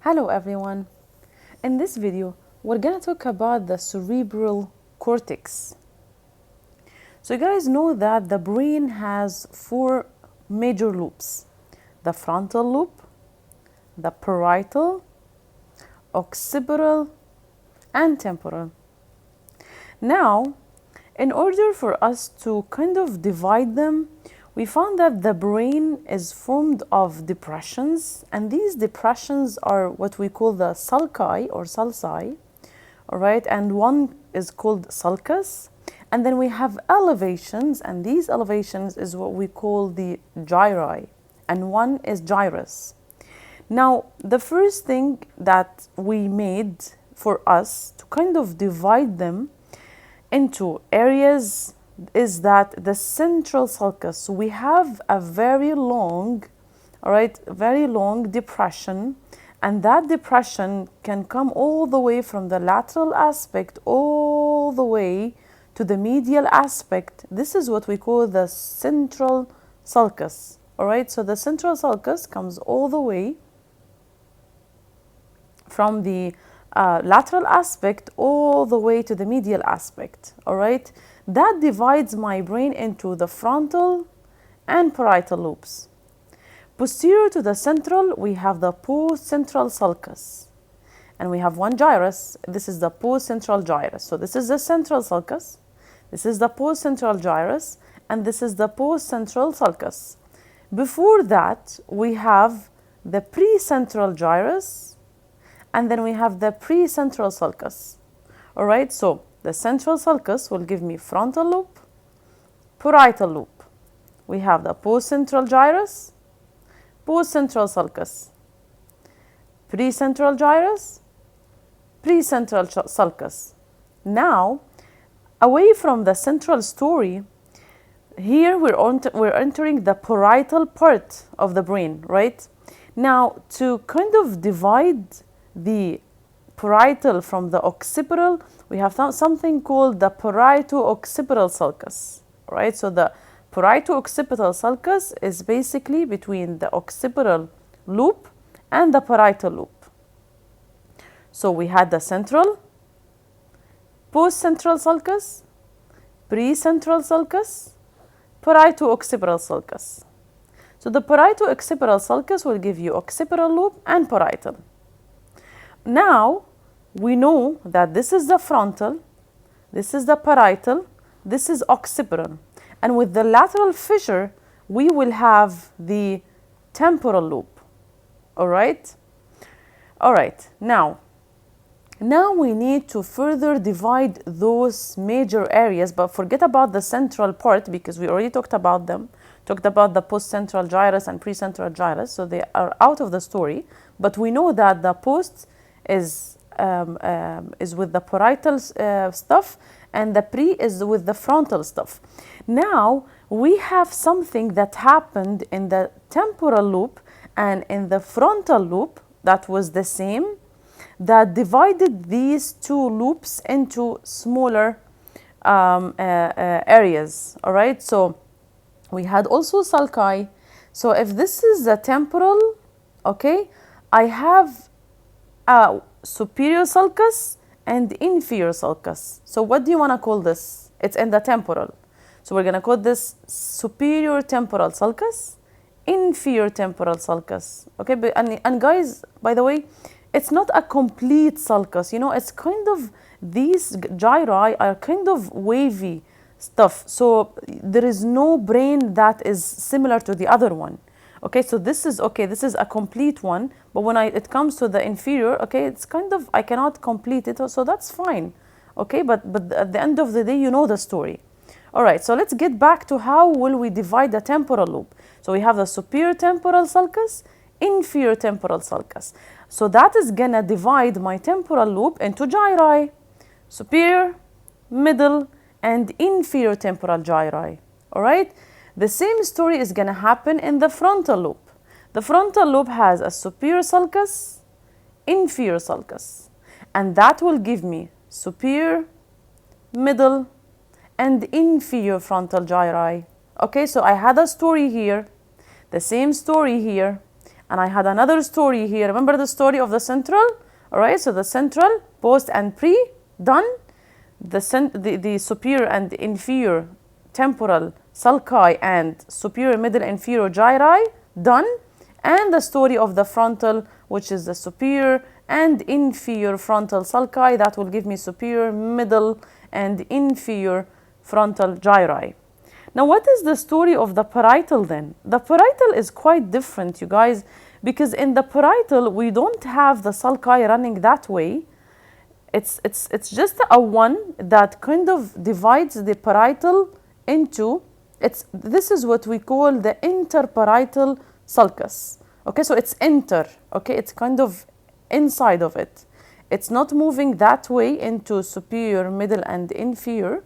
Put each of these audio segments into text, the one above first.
Hello everyone. In this video, we're gonna talk about the cerebral cortex. So you guys know that the brain has four major loops: the frontal loop, the parietal, occipital, and temporal. Now, in order for us to kind of divide them, we found that the brain is formed of depressions, and these depressions are what we call the sulci or sulci, all right? And one is called sulcus, and then we have elevations, and these elevations is what we call the gyri, and one is gyrus. Now, the first thing that we made for us to kind of divide them into areas is that the central sulcus. So we have a very long, all right, very long depression, and that depression can come all the way from the lateral aspect all the way to the medial aspect. This is what we call the central sulcus, all right? So the central sulcus comes all the way from the lateral aspect all the way to the medial aspect, all right? That divides my brain into the frontal and parietal loops. Posterior to the central, we have the post-central sulcus. And we have one gyrus. This is the post-central gyrus. So this is the central sulcus, this is the post-central gyrus, and this is the post-central sulcus. Before that, we have the pre-central gyrus, and then we have the pre-central sulcus. All right, so the central sulcus will give me frontal loop, parietal loop. We have the post-central gyrus, post-central sulcus, pre-central gyrus, pre-central sulcus. Now, away from the central story, here we're entering the parietal part of the brain, right? Now, to kind of divide the parietal from the occipital, we have something called the parieto-occipital sulcus, right? So the parieto-occipital sulcus is basically between the occipital loop and the parietal loop. So we had the central, post-central sulcus, pre-central sulcus, parieto-occipital sulcus. So the parieto-occipital sulcus will give you occipital loop and parietal. Now, we know that this is the frontal, this is the parietal, this is occipital. And with the lateral fissure, we will have the temporal loop, all right? All right, now we need to further divide those major areas, but forget about the central part because we already talked about them, talked about the post-central gyrus and pre-central gyrus, so they are out of the story. But we know that the post is with the parietal stuff, and the pre is with the frontal stuff. Now, we have something that happened in the temporal loop and in the frontal loop that was the same, that divided these two loops into smaller areas, all right? So we had also sulci. So if this is the temporal, okay, I have superior sulcus and inferior sulcus. So what do you want to call this? It's in the temporal. So we're going to call this superior temporal sulcus, inferior temporal sulcus. Okay, and guys, by the way, it's not a complete sulcus. You know, it's kind of, these gyri are kind of wavy stuff. So there is no brain that is similar to the other one. Okay, so this is a complete one, but when it comes to the inferior, okay, it's kind of, I cannot complete it, so that's fine. Okay, but at the end of the day, you know the story. All right, so let's get back to how will we divide the temporal loop. So we have the superior temporal sulcus, inferior temporal sulcus. So that is gonna divide my temporal loop into gyri, superior, middle, and inferior temporal gyri. All right. The same story is going to happen in the frontal loop. The frontal loop has a superior sulcus, inferior sulcus, and that will give me superior, middle, and inferior frontal gyri. Okay, so I had a story here, the same story here, And I had another story here. Remember the story of the central? All right, so the central, post and pre, done. The superior and inferior temporal sulci and superior middle inferior gyri, done. And the story of the frontal, which is the superior and inferior frontal sulci, that will give me superior, middle, and inferior frontal gyri. Now, what is the story of the parietal then? The parietal is quite different, you guys, because in the parietal, we don't have the sulci running that way. It's just a one that kind of divides the parietal into, this is what we call the interparietal sulcus. Okay, so it's okay, it's kind of inside of it. It's not moving that way into superior, middle, and inferior.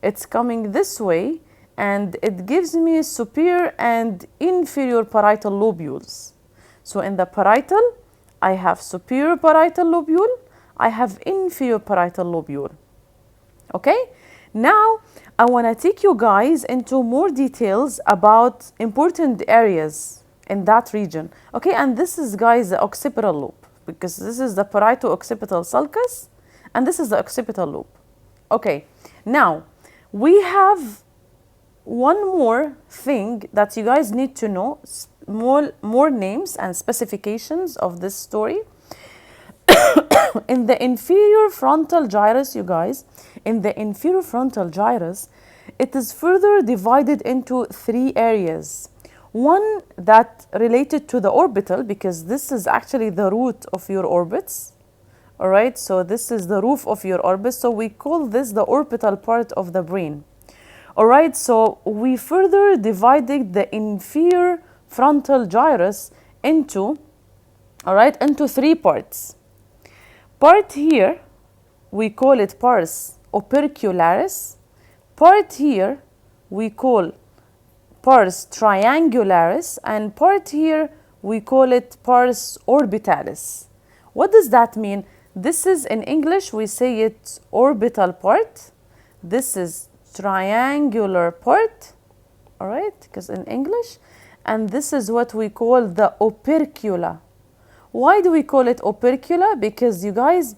It's coming this way, and it gives me superior and inferior parietal lobules. So in the parietal, I have superior parietal lobule, I have inferior parietal lobule. Okay? Now, I want to take you guys into more details about important areas in that region. Okay, and this is, guys, the occipital lobe, because this is the parieto-occipital sulcus, and this is the occipital lobe. Okay, now, we have one more thing that you guys need to know, more names and specifications of this story. In the inferior frontal gyrus, you guys, in the inferior frontal gyrus, it is further divided into three areas. One that related to the orbital, because this is actually the root of your orbits. All right, so this is the roof of your orbit, so we call this the orbital part of the brain. All right, so we further divided the inferior frontal gyrus into, into three parts. Part here, we call it pars opercularis. Part here, we call pars triangularis. And part here, we call it pars orbitalis. What does that mean? This is, in English, we say it orbital part. This is triangular part, all right, because in English. And this is what we call the opercula. Why do we call it opercula? Because, you guys,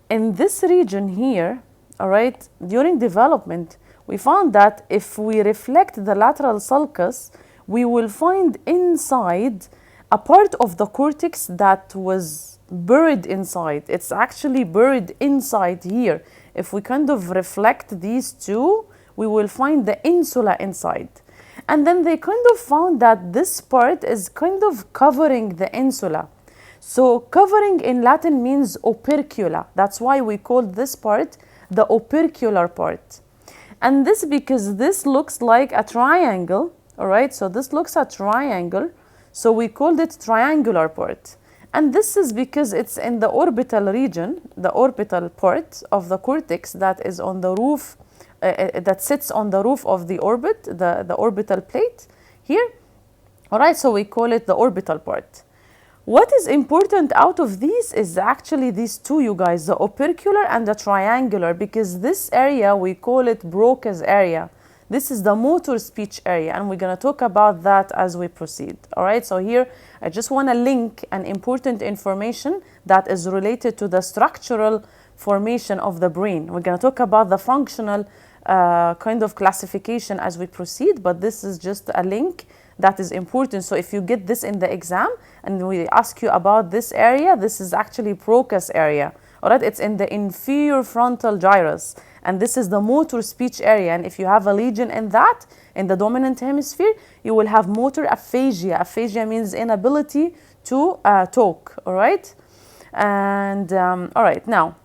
in this region here, all right, during development, we found that if we reflect the lateral sulcus, we will find inside a part of the cortex that was buried inside. It's actually buried inside here. If we kind of reflect these two, we will find the insula inside. And then they kind of found that this part is kind of covering the insula. So covering in Latin means opercula. That's why we call this part the opercular part. And this because this looks like a triangle, all right? So this looks a triangle, so we called it triangular part. And this is because it's in the orbital region, the orbital part of the cortex that is on the roof, that sits on the roof of the orbit, the orbital plate here. All right, so we call it the orbital part. What is important out of these is actually these two, you guys, the opercular and the triangular, because this area, we call it Broca's area. This is the motor speech area, and we're going to talk about that as we proceed. All right, so here I just want to link an important information that is related to the structural formation of the brain. We're going to talk about the functional kind of classification as we proceed, but this is just a link that is important. So if you get this in the exam and we ask you about this area, this is actually Broca's area. All right, it's in the inferior frontal gyrus, and this is the motor speech area. And if you have a lesion in that, in the dominant hemisphere, you will have motor aphasia. Aphasia means inability to talk. All right, and all right, now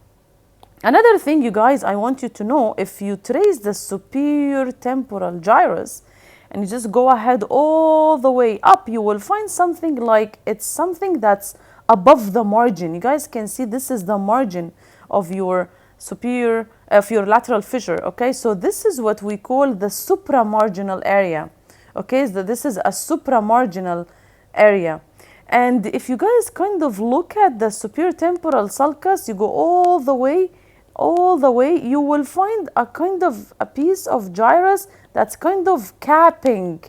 another thing, you guys, I want you to know, if you trace the superior temporal gyrus and you just go ahead all the way up, you will find something like, it's something that's above the margin. You guys can see this is the margin of your superior, of your lateral fissure. Okay, so this is what we call the supramarginal area. Okay, so this is a supramarginal area. And if you guys kind of look at the superior temporal sulcus, you go all the way, you will find a kind of a piece of gyrus that's kind of capping.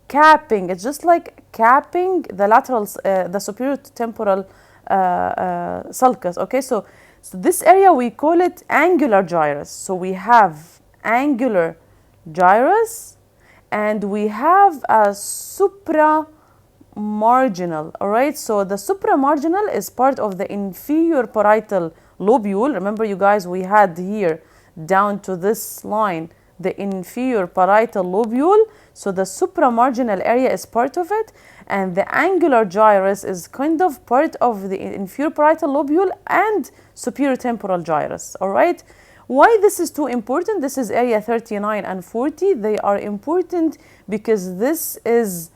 It's just like capping the lateral, the superior temporal sulcus. Okay, so this area we call it angular gyrus. So we have angular gyrus and we have a supramarginal. All right, so the supramarginal is part of the inferior parietal lobule. Remember, you guys, we had here down to this line the inferior parietal lobule. So the supramarginal area is part of it, and the angular gyrus is kind of part of the inferior parietal lobule and superior temporal gyrus. All right, why this is too important? This is area 39 and 40. They are important because this is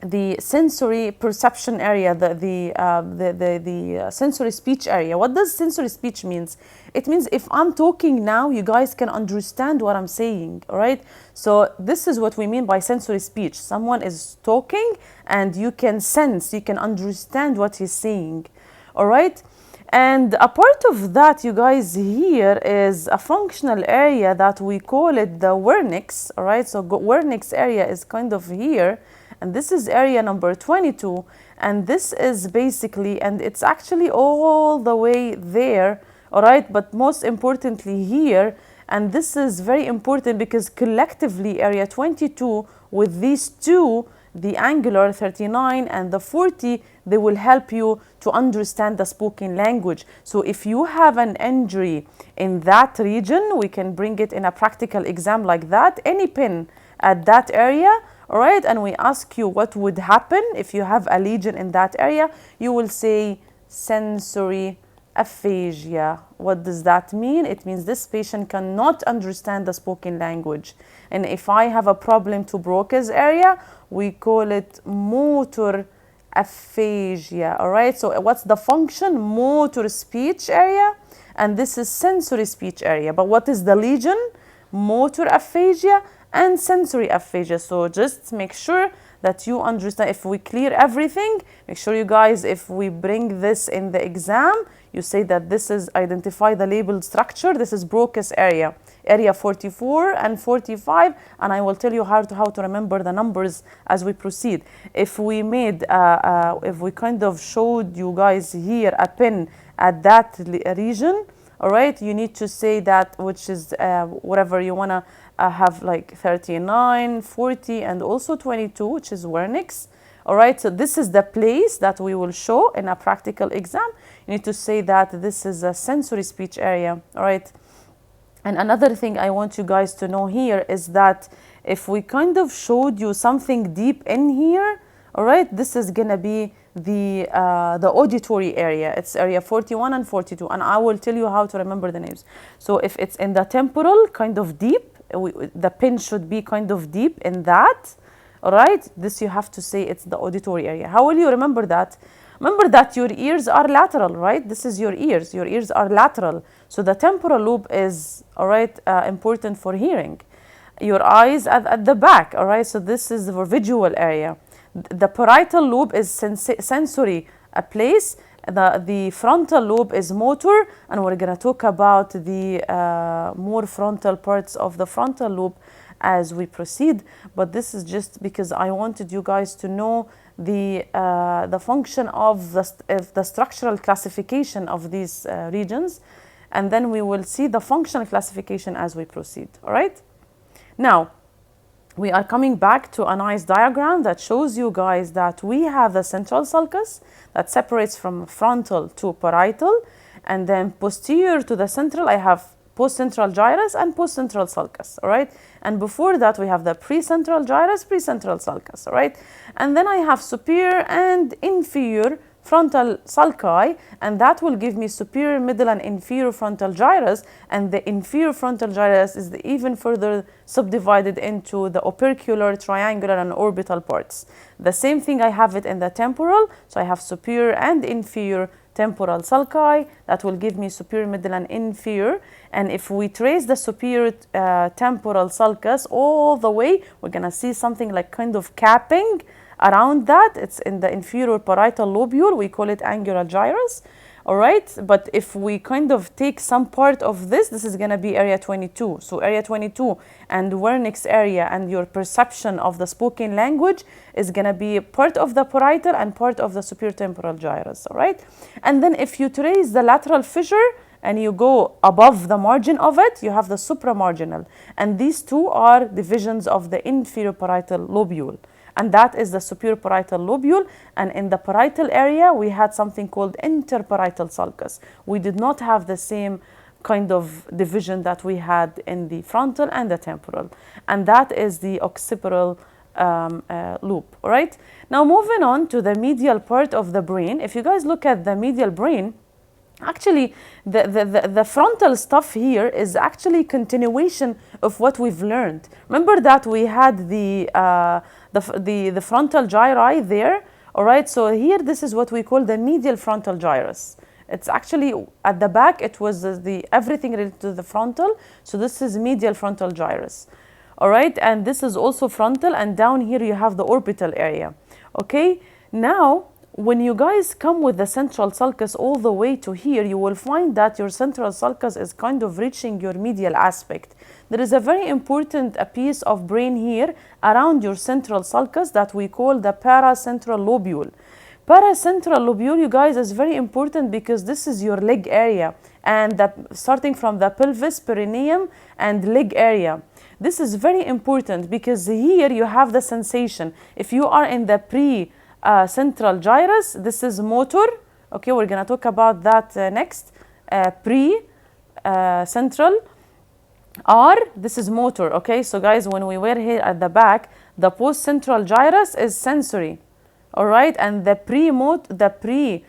the sensory perception area, the sensory speech area. What does sensory speech means? It means if I'm talking now, you guys can understand what I'm saying, all right? So this is what we mean by sensory speech. Someone is talking and you can sense, you can understand what he's saying, all right? And a part of that, you guys, here is a functional area that we call it the vernix, all right? So vernix area is kind of here, and this is area number 22, and this is basically, and it's actually all the way there, all right? But most importantly here, and this is very important because collectively area 22 with these two, the angular 39 and the 40, they will help you to understand the spoken language. So if you have an injury in that region, we can bring it in a practical exam like that, any pin at that area, all right, and we ask you what would happen if you have a lesion in that area, you will say sensory aphasia. What does that mean? It means this patient cannot understand the spoken language. And if I have a problem to Broca's area, we call it motor aphasia, all right? So what's the function? Motor speech area, and this is sensory speech area. But what is the lesion? Motor aphasia and sensory aphasia. So just make sure that you understand. If we clear everything, make sure you guys, if we bring this in the exam, you say that this is, identify the labeled structure. This is Broca's area, area 44 and 45, and I will tell you how to remember the numbers as we proceed. If we made, if we kind of showed you guys here a pin at that region, all right, you need to say that, which is whatever you want to have, like 39, 40, and also 22, which is vernix. All right, so this is the place that we will show in a practical exam. You need to say that this is a sensory speech area, all right? And another thing I want you guys to know here is that if we kind of showed you something deep in here, all right, this is gonna be the auditory area. It's area 41 and 42, and I will tell you how to remember the names. So if it's in the temporal, kind of deep, the pin should be kind of deep in that, all right? This you have to say it's the auditory area. How will you remember that? Remember that your ears are lateral, right? This is your ears. Your ears are lateral. So the temporal lobe is, all right, important for hearing. Your eyes at the back, all right? So this is the visual area. The parietal lobe is sensory place. The frontal lobe is motor, and we're going to talk about the more frontal parts of the frontal lobe as we proceed. But this is just because I wanted you guys to know the function of the structural classification of these regions, and then we will see the functional classification as we proceed, all right? Now, we are coming back to a nice diagram that shows you guys that we have the central sulcus that separates from frontal to parietal, and then posterior to the central, I have postcentral gyrus and postcentral sulcus, all right? And before that, we have the precentral gyrus, precentral sulcus, all right? And then I have superior and inferior frontal sulci, and that will give me superior, middle, and inferior frontal gyrus, and the inferior frontal gyrus is even further subdivided into the opercular, triangular, and orbital parts. The same thing, I have it in the temporal, so I have superior and inferior temporal sulci that will give me superior, middle, and inferior. And if we trace the superior temporal sulcus all the way, we're gonna see something like kind of capping around that. It's in the inferior parietal lobule. We call it angular gyrus. all right? But if we kind of take some part of this is going to be area 22. So area 22 and Wernicke's area and your perception of the spoken language is going to be part of the parietal and part of the superior temporal gyrus, all right? And then if you trace the lateral fissure and you go above the margin of it, you have the supramarginal. And these two are divisions of the inferior parietal lobule. And that is the superior parietal lobule. And in the parietal area, we had something called interparietal sulcus. We did not have the same kind of division that we had in the frontal and the temporal. And that is the occipital loop, all right? Now moving on to the medial part of the brain. If you guys look at the medial brain, actually, the frontal stuff here is actually continuation of what we've learned. Remember that we had the frontal gyri there, all right? So here, this is what we call the medial frontal gyrus. It's actually at the back, it was everything related to the frontal. So this is medial frontal gyrus, all right? And this is also frontal, and down here you have the orbital area, okay? Now, when you guys come with the central sulcus all the way to here, you will find that your central sulcus is kind of reaching your medial aspect. There is a very important piece of brain here around your central sulcus that we call the paracentral lobule. Paracentral lobule, you guys, is very important because this is your leg area, and starting from the pelvis, perineum, and leg area. This is very important because here you have the sensation. If you are in the central gyrus, this is motor. Okay, we're gonna talk about that next. Central R, this is motor. Okay, so guys, when we were here at the back, the post-central gyrus is sensory, all right, and the pre-central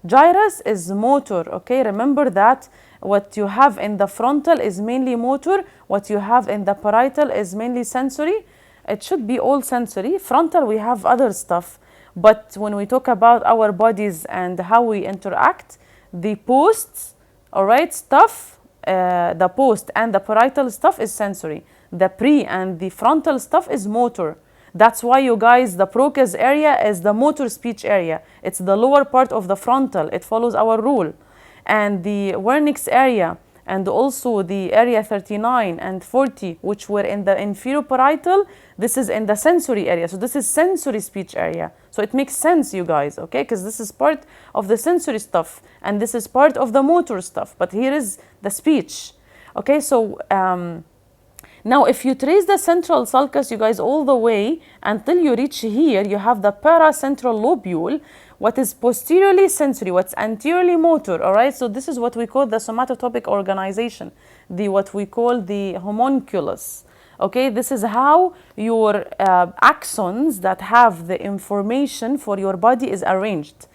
gyrus is motor. Okay, remember that what you have in the frontal is mainly motor, what you have in the parietal is mainly sensory. It should be all sensory. Frontal, we have other stuff. But when we talk about our bodies and how we interact, the posts, all right, stuff, the post and the parietal stuff is sensory. The pre and the frontal stuff is motor. That's why, you guys, the Broca's area is the motor speech area. It's the lower part of the frontal. It follows our rule. And the Wernicke's area, and also the area 39 and 40, which were in the inferior parietal, this is in the sensory area. So this is sensory speech area. So it makes sense, you guys, okay? Because this is part of the sensory stuff, and this is part of the motor stuff. But here is the speech, okay? So now if you trace the central sulcus, you guys, all the way until you reach here, you have the paracentral lobule, what is posteriorly sensory, what's anteriorly motor, all right? So this is what we call the somatotopic organization, what we call the homunculus, okay? This is how your axons that have the information for your body is arranged.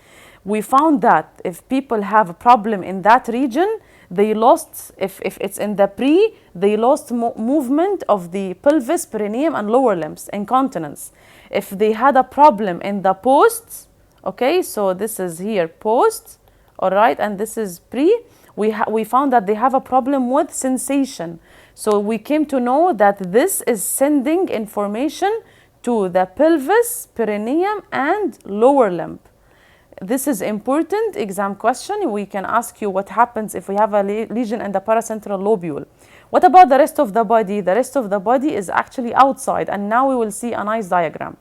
We found that if people have a problem in that region, they lost, if it's in the pre, they lost movement of the pelvis, perineum, and lower limbs, incontinence. If they had a problem in the posts, okay, so this is here post, all right, and this is pre, we found that they have a problem with sensation. So we came to know that this is sending information to the pelvis, perineum, and lower limb. This is important exam question. We can ask you what happens if we have a lesion in the paracentral lobule. What about the rest of the body? The rest of the body is actually outside, and now we will see a nice diagram.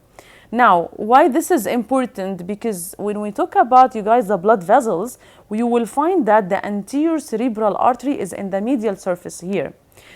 Now, why this is important? Because when we talk about, you guys, the blood vessels, you will find that the anterior cerebral artery is in the medial surface here.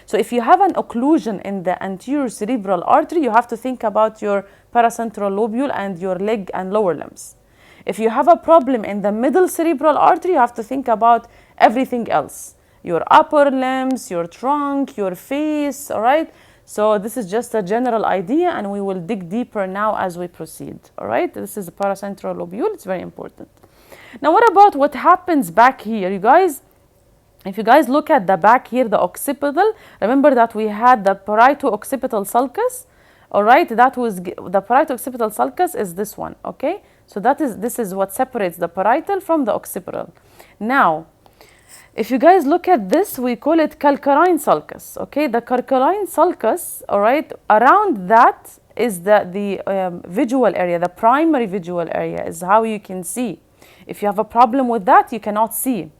So if you have an occlusion in the anterior cerebral artery, you have to think about your paracentral lobule and your leg and lower limbs. If you have a problem in the middle cerebral artery, you have to think about everything else. Your upper limbs, your trunk, your face, all right? So this is just a general idea, and we will dig deeper now as we proceed, all right? This is the paracentral lobule. It's very important. Now, what about what happens back here, you guys? If you guys look at the back here, the occipital, remember that we had the parieto-occipital sulcus, all right? That was the parieto-occipital sulcus is this one, okay? So this is what separates the parietal from the occipital. Now, if you guys look at this, we call it calcarine sulcus, okay? The calcarine sulcus, all right, around that is the visual area, the primary visual area is how you can see. If you have a problem with that, you cannot see.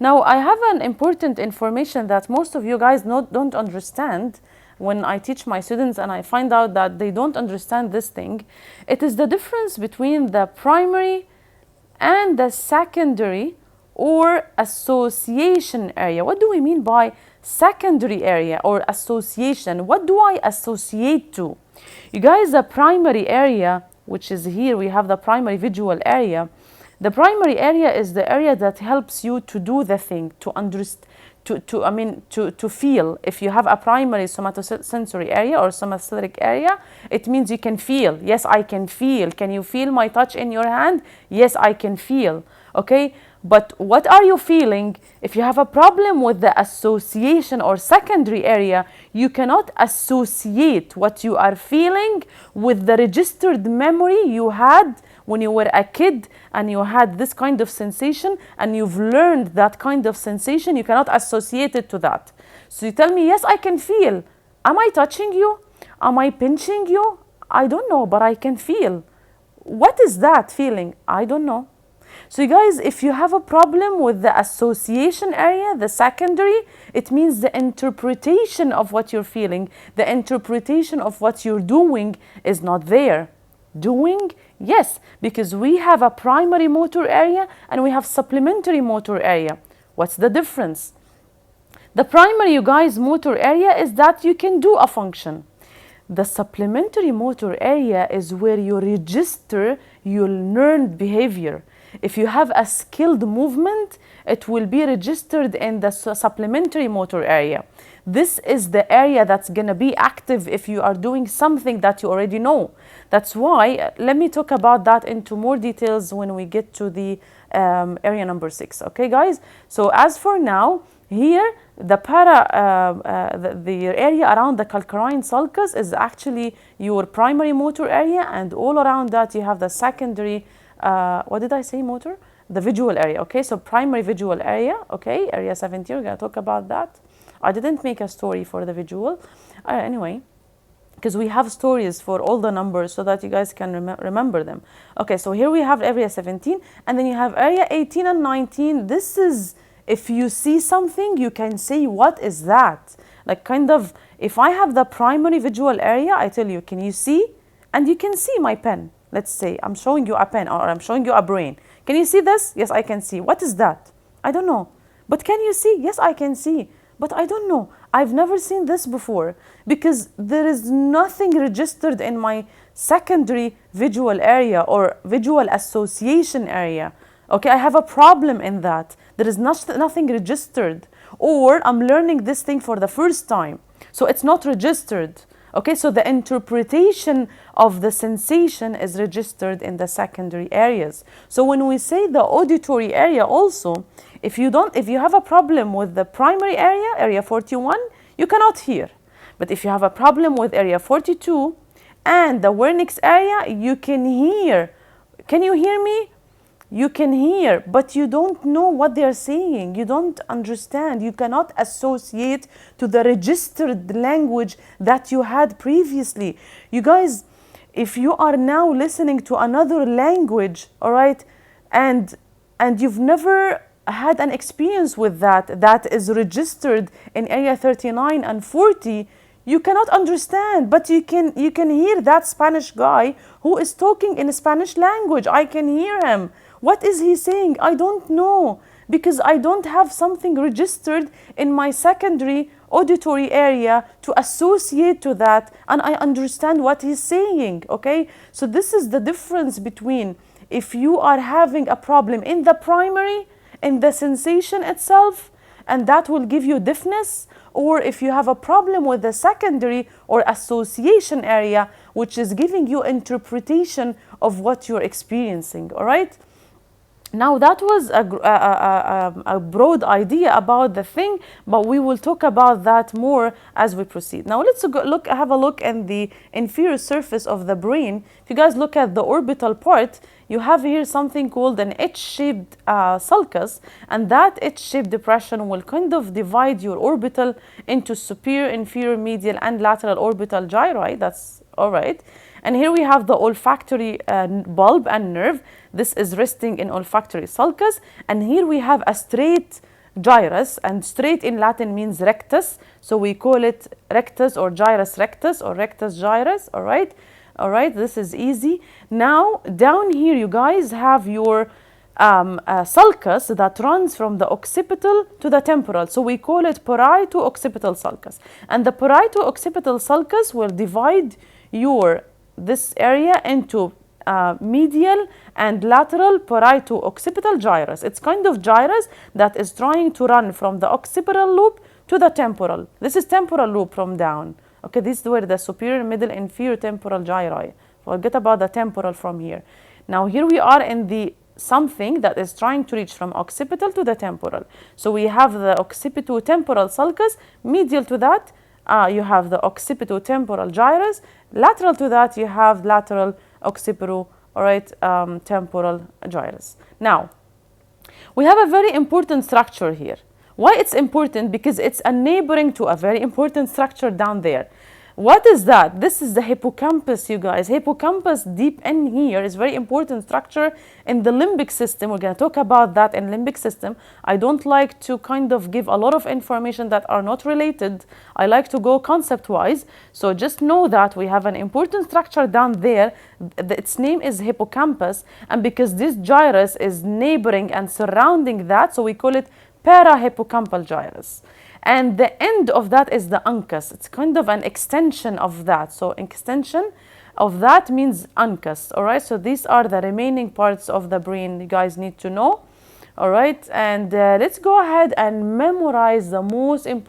Now, I have an important information that most of you guys don't understand when I teach my students, and I find out that they don't understand this thing. It is the difference between the primary and the secondary or association area. What do we mean by secondary area or association? What do I associate to? You guys, the primary area, which is here, we have the primary visual area. The primary area is the area that helps you to do the thing, to understand, to feel. If you have a primary somatosensory area or somatic area, it means you can feel. Yes, I can feel. Can you feel my touch in your hand? Yes, I can feel. Okay, but what are you feeling? If you have a problem with the association or secondary area, you cannot associate what you are feeling with the registered memory you had when you were a kid and you had this kind of sensation and you've learned that kind of sensation. You cannot associate it to that. So you tell me, yes, I can feel. Am I touching you? Am I pinching you? I don't know, but I can feel. What is that feeling? I don't know. So you guys, if you have a problem with the association area, the secondary, it means the interpretation of what you're feeling, the interpretation of what you're doing is not there. Doing? Yes, because we have a primary motor area and we have supplementary motor area. What's the difference? The primary, you guys, motor area is that you can do a function. The supplementary motor area is where you register your learned behavior. If you have a skilled movement, it will be registered in the supplementary motor area. This is the area that's going to be active if you are doing something that you already know. That's why, let me talk about that into more details when we get to the area number 6. Okay, guys? So as for now, here, the area around the calcarine sulcus is actually your primary motor area, and all around that you have the secondary, what did I say, motor? The visual area, okay? So primary visual area, okay? Area 17, we're going to talk about that. I didn't make a story for the visual. Anyway, because we have stories for all the numbers so that you guys can remember them. Okay, so here we have area 17, and then you have area 18 and 19. This is, if you see something, you can say, what is that? Like kind of, if I have the primary visual area, I tell you, can you see? And you can see my pen. Let's say I'm showing you a pen or I'm showing you a brain. Can you see this? Yes, I can see. What is that? I don't know. But can you see? Yes, I can see. But I don't know. I've never seen this before because there is nothing registered in my secondary visual area or visual association area. Okay, I have a problem in that. There is nothing registered, or I'm learning this thing for the first time. So it's not registered. Okay, so the interpretation of the sensation is registered in the secondary areas. So when we say the auditory area also, if you have a problem with the primary area, area 41, you cannot hear. But if you have a problem with area 42 and the Wernicke's area, you can hear. Can you hear me? You can hear, but you don't know what they are saying. You don't understand. You cannot associate to the registered language that you had previously. You guys, if you are now listening to another language, all right, and you've never had an experience with that is registered in area 39 and 40, you cannot understand, but you can hear that Spanish guy who is talking in a Spanish language. I can hear him. What is he saying? I don't know, because I don't have something registered in my secondary auditory area to associate to that, and I understand what he's saying, okay? So this is the difference between if you are having a problem in the primary, in the sensation itself, and that will give you deafness, or if you have a problem with the secondary or association area, which is giving you interpretation of what you're experiencing, all right? Now that was a broad idea about the thing, but we will talk about that more as we proceed. Now let's have a look at the inferior surface of the brain. If you guys look at the orbital part, you have here something called an H-shaped sulcus, and that H-shaped depression will kind of divide your orbital into superior, inferior, medial, and lateral orbital gyri. That's all right? And here we have the olfactory bulb and nerve. This is resting in olfactory sulcus. And here we have a straight gyrus, and straight in Latin means rectus. So we call it rectus or gyrus rectus or rectus gyrus, all right? All right, this is easy. Now, down here, you guys have your sulcus that runs from the occipital to the temporal. So we call it parieto-occipital sulcus. And the parieto-occipital sulcus will divide this area into medial and lateral parieto-occipital gyrus. It's kind of gyrus that is trying to run from the occipital loop to the temporal. This is temporal loop from down. Okay, these were the superior, middle, inferior temporal gyri. Forget about the temporal from here. Now here we are in the something that is trying to reach from occipital to the temporal. So we have the occipito-temporal sulcus. Medial to that, you have the occipito-temporal gyrus. Lateral to that, you have lateral occipito, all right, temporal gyrus. Now, we have a very important structure here. Why it's important? Because it's a neighboring to a very important structure down there. What is that? This is the hippocampus, you guys. Hippocampus deep in here is very important structure in the limbic system. We're going to talk about that in limbic system. I don't like to kind of give a lot of information that are not related. I like to go concept-wise. So just know that we have an important structure down there. Its name is hippocampus. And because this gyrus is neighboring and surrounding that, so we call it parahippocampal gyrus. And the end of that is the uncus. It's kind of an extension of that. So extension of that means uncus. All right. So these are the remaining parts of the brain you guys need to know. All right. And let's go ahead and memorize the most important